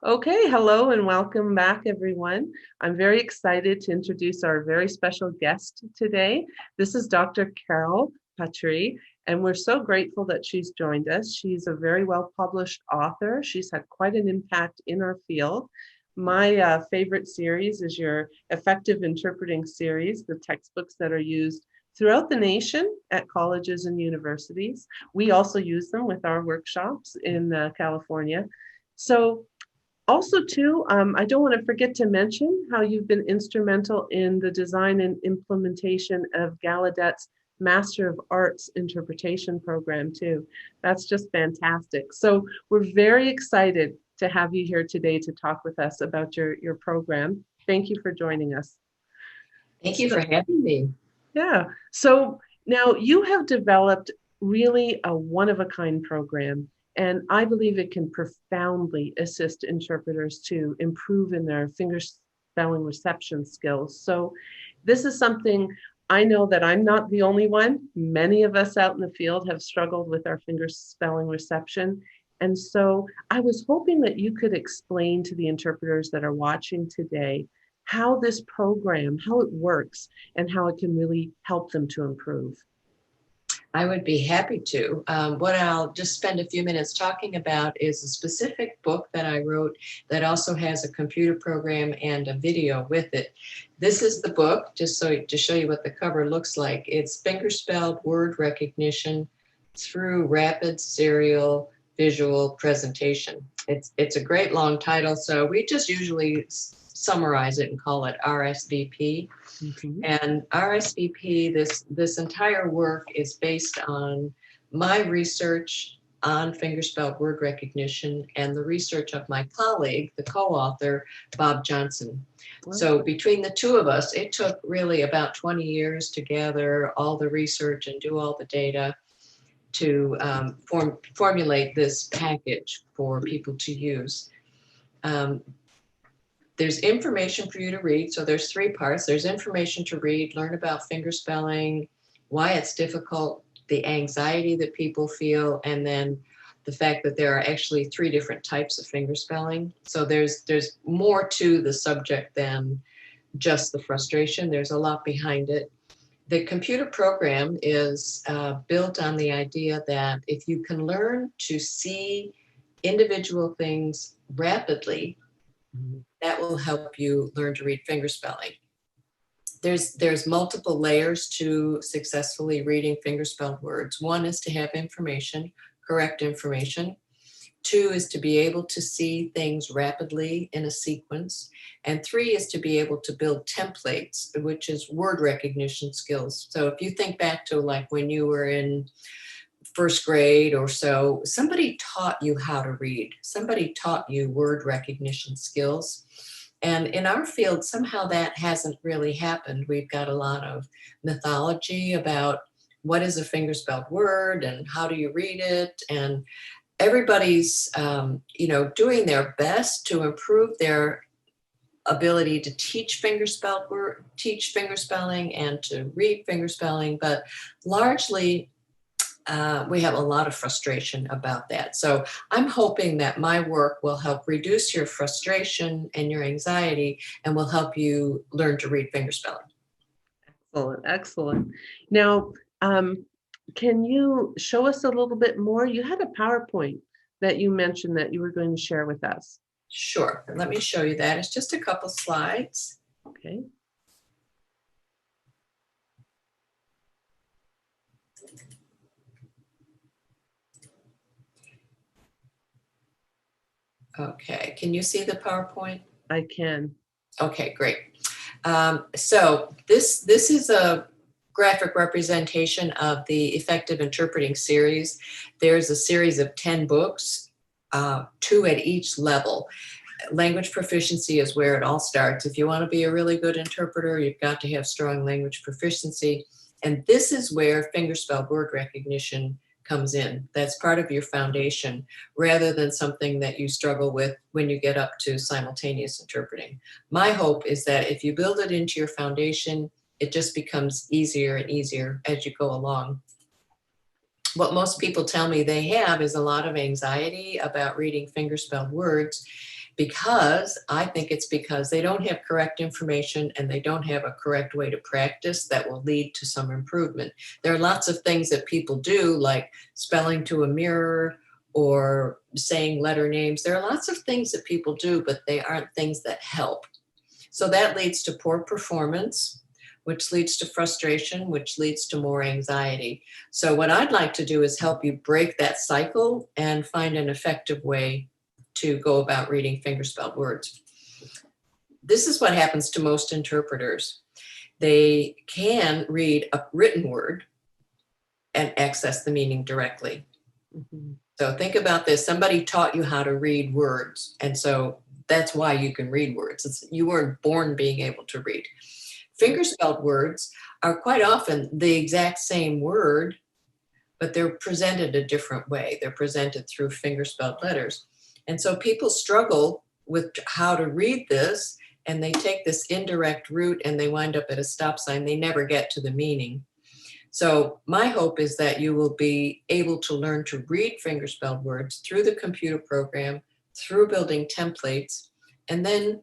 Okay, hello and welcome back, everyone. I'm very excited to introduce our very special guest today. This is Dr. Carol Patry, and we're so grateful that she's joined us. She's a very well-published author. She's had quite an impact in our field. My favorite series is your Effective Interpreting series, the textbooks that are used throughout the nation at colleges and universities. We also use them with our workshops in California. So also, too, I don't want to forget to mention how you've been instrumental in the design and implementation of Gallaudet's Master of Arts interpretation program, too. That's just fantastic. So we're very excited to have you here today to talk with us about your program. Thank you for joining us. Thank you for having me. Yeah. So now you have developed really a one-of-a-kind program, and I believe it can profoundly assist interpreters to improve in their finger spelling reception skills. So this is something I know that I'm not the only one. Many of us out in the field have struggled with our finger spelling reception. And so I was hoping that you could explain to the interpreters that are watching today how this program, how it works, and how it can really help them to improve. I would be happy to. What I'll just spend a few minutes talking about is a specific book that I wrote that also has a computer program and a video with it. This is the book, just so to show you what the cover looks like. It's Fingerspelled Word Recognition through Rapid Serial Visual Presentation. It's a great long title, so we just usually summarize it and call it RSVP. Mhm. And RSVP, this entire work is based on my research on fingerspelled word recognition and the research of my colleague, the co-author, Bob Johnson. Wow. So between the two of us, it took really about 20 years to gather all the research and do all the data to formulate this package for people to use. There's information for you to read. So there's three parts. There's information to read, learn about fingerspelling, why it's difficult, the anxiety that people feel, and then the fact that there are actually three different types of fingerspelling. So there's more to the subject than just the frustration. There's a lot behind it. The computer program is built on the idea that if you can learn to see individual things rapidly, that will help you learn to read fingerspelling. There's multiple layers to successfully reading fingerspelled words. One is to have information, correct information. Two is to be able to see things rapidly in a sequence. And three is to be able to build templates, which is word recognition skills. So if you think back to like when you were in first grade or so, somebody taught you how to read. Somebody taught you word recognition skills. And in our field, somehow that hasn't really happened. We've got a lot of mythology about what is a fingerspelled word and how do you read it. And everybody's, doing their best to improve their ability to teach fingerspelling and to read fingerspelling, but largely we have a lot of frustration about that. So I'm hoping that my work will help reduce your frustration and your anxiety and will help you learn to read fingerspelling. Excellent, excellent. Now, can you show us a little bit more? You had a PowerPoint that you mentioned that you were going to share with us. Sure, let me show you that. It's just a couple slides. Okay. Okay, can you see the PowerPoint? I can. Okay, great. So this is a graphic representation of the Effective Interpreting series. There's a series of 10 books, 2 at each level. Language proficiency is where it all starts. If you want to be a really good interpreter, you've got to have strong language proficiency. And this is where fingerspelled word recognition comes in. That's part of your foundation rather than something that you struggle with when you get up to simultaneous interpreting. My hope is that if you build it into your foundation, it just becomes easier and easier as you go along. What most people tell me they have is a lot of anxiety about reading fingerspelled words. because I think it's because they don't have correct information and they don't have a correct way to practice that will lead to some improvement. There are lots of things that people do, like spelling to a mirror or saying letter names. There are lots of things that people do, but they aren't things that help. So that leads to poor performance, which leads to frustration, which leads to more anxiety. So what I'd like to do is help you break that cycle and find an effective way to go about reading fingerspelled words. This is what happens to most interpreters. They can read a written word and access the meaning directly. Mhm. So think about this. Somebody taught you how to read words. And so that's why you can read words. You weren't born being able to read. Fingerspelled words are quite often the exact same word, but they're presented a different way. They're presented through fingerspelled letters. And so people struggle with how to read this, and they take this indirect route and they wind up at a stop sign. They never get to the meaning. So my hope is that you will be able to learn to read fingerspelled words through the computer program, through building templates, and then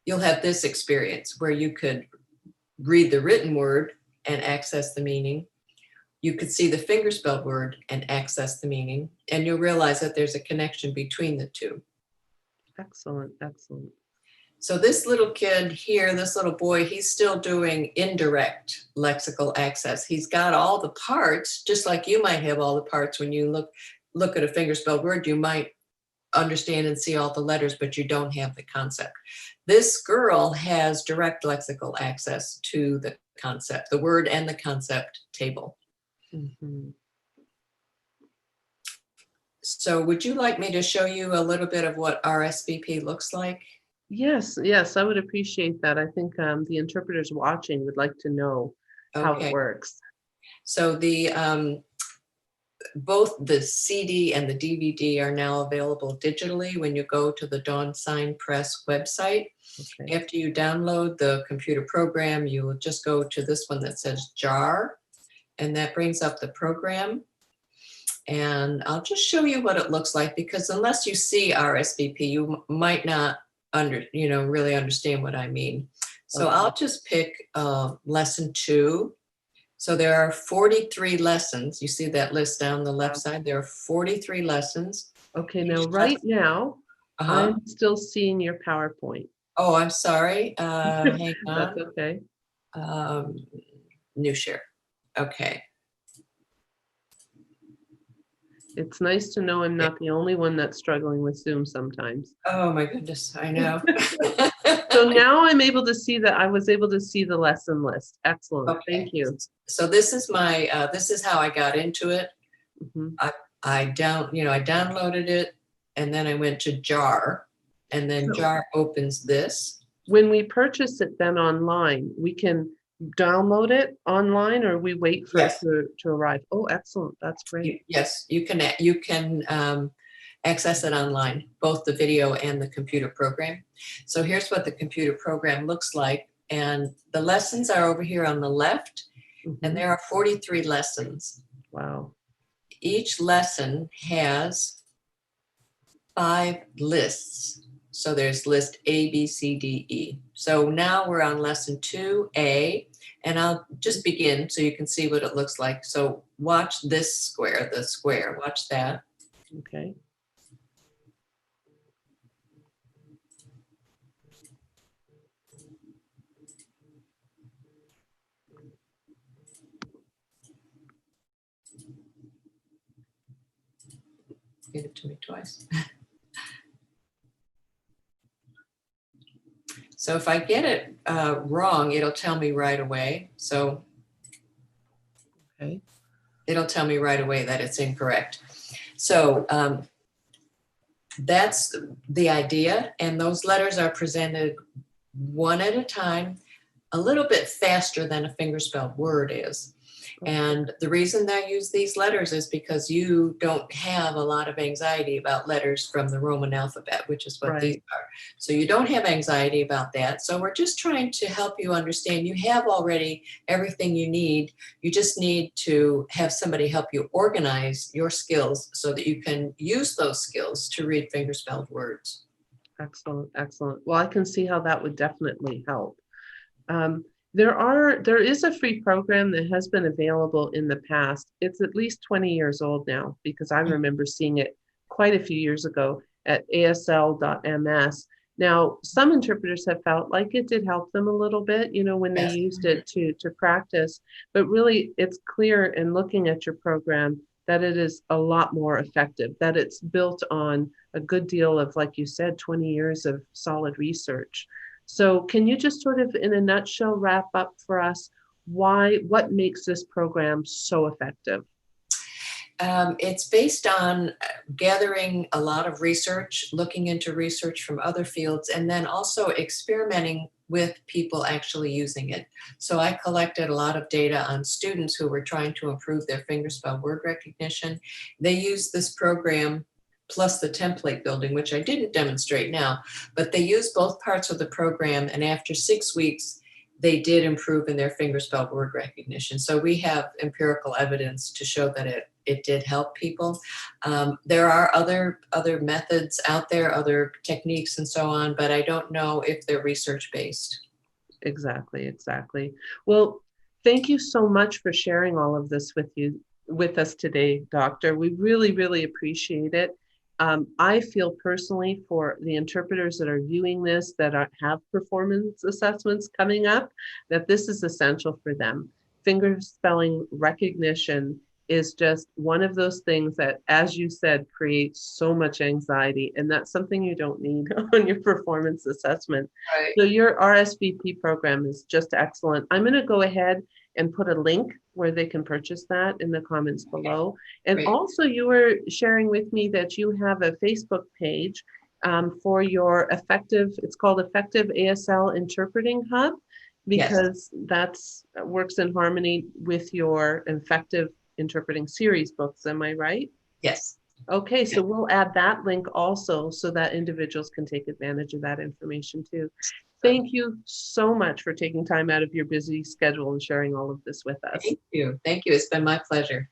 you'll have this experience where you could read the written word and access the meaning. You could see the fingerspelled word and access the meaning, and you'll realize that there's a connection between the two. Excellent, excellent. So this little kid here, this little boy, he's still doing indirect lexical access. He's got all the parts, just like you might have all the parts when you look at a fingerspelled word. You might understand and see all the letters, but you don't have the concept. This girl has direct lexical access to the concept, the word and the concept table. Mhm. So would you like me to show you a little bit of what RSVP looks like? Yes, yes, I would appreciate that. I think the interpreters watching would like to know how it Okay. works. So both the CD and the DVD are now available digitally when you go to the Dawn Sign Press website. Okay. After you download the computer program, you will just go to this one that says JAR, and that brings up the program. And I'll just show you what it looks like, because unless you see RSVP, you might not really understand what I mean. So Okay. I'll just pick lesson 2. So there are 43 lessons. You see that list down the left side? There are 43 lessons. Okay, now right now, I'm still seeing your PowerPoint. Oh, I'm sorry. Hang That's on. okay. New share. Okay. It's nice to know I'm not the only one that's struggling with Zoom sometimes. Oh my goodness, I know. So now I'm able to see that I was able to see the lesson list. Excellent. Okay. Thank you. So this is my this is how I got into it. Mhm. I downloaded it, and then I went to JAR, and then JAR opens this. When we purchase it then online, we can download it online, or we wait for Yes. it to arrive? Oh, excellent. That's great. Yes, you can access it online, both the video and the computer program. So here's what the computer program looks like. And the lessons are over here on the left, Mhm. and there are 43 lessons. Wow. Each lesson has 5 lists. So there's list A, B, C, D, E. So now we're on lesson 2A, and I'll just begin so you can see what it looks like. So watch this square, the square, watch that. Okay. Give it to me twice. So if I get it wrong, it'll tell me right away. So Okay. it'll tell me right away that it's incorrect. So that's the idea. And those letters are presented one at a time, a little bit faster than a fingerspelled word is. And the reason I use these letters is because you don't have a lot of anxiety about letters from the Roman alphabet, which is what these are. So you don't have anxiety about that. So we're just trying to help you understand you have already everything you need. You just need to have somebody help you organize your skills so that you can use those skills to read fingerspelled words. Excellent, excellent. Well, I can see how that would definitely help. There is a free program that has been available in the past. It's at least 20 years old now because I remember seeing it quite a few years ago at asl.ms. Now, some interpreters have felt like it did help them a little bit, when they Yes. used it to practice, but really it's clear in looking at your program that it is a lot more effective, that it's built on a good deal of, like you said, 20 years of solid research. So can you just sort of in a nutshell wrap up for us what makes this program so effective? It's based on gathering a lot of research, looking into research from other fields, and then also experimenting with people actually using it. So I collected a lot of data on students who were trying to improve their fingerspell word recognition. They used this program plus the template building, which I didn't demonstrate now, but they used both parts of the program, and after 6 weeks, they did improve in their fingerspell word recognition. So we have empirical evidence to show that it did help people. There are other methods out there, other techniques and so on, but I don't know if they're research based. Exactly, exactly. Well, thank you so much for sharing all of this with us today, Doctor. We really, really appreciate it. I feel personally for the interpreters that are viewing this, have performance assessments coming up, that this is essential for them. Finger spelling recognition is just one of those things that, as you said, creates so much anxiety, and that's something you don't need on your performance assessment. Right. So your RSVP program is just excellent. I'm going to go ahead and put a link where they can purchase that in the comments below. And Great. also you were sharing with me that you have a Facebook page for your it's called Effective ASL Interpreting Hub, because that's works in harmony with your Effective Interpreting Series books. Am I right? Yes. Okay, so we'll add that link also so that individuals can take advantage of that information too. Thank you so much for taking time out of your busy schedule and sharing all of this with us. Thank you. Thank you. It's been my pleasure.